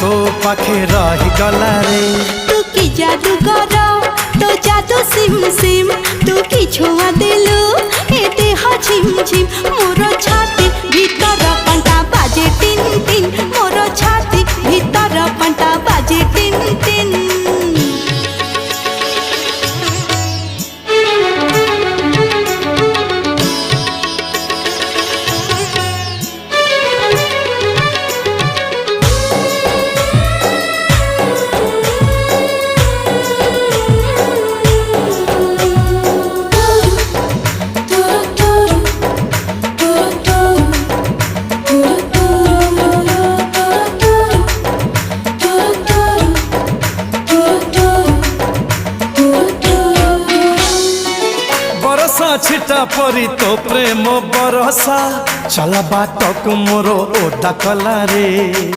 तो पाखे रही गला रे। तू की जादू कर तो जादू सिम सिम तू की छुआ दिलु ए देह झिम झिम मोर छाती भीतर पंटा बाजे टिन टिन मोर छाती भीतर पंटा बाजे टिन टिन। छिटा परी तो प्रेम बरसा चल बाट को मोर ओदा कला रे।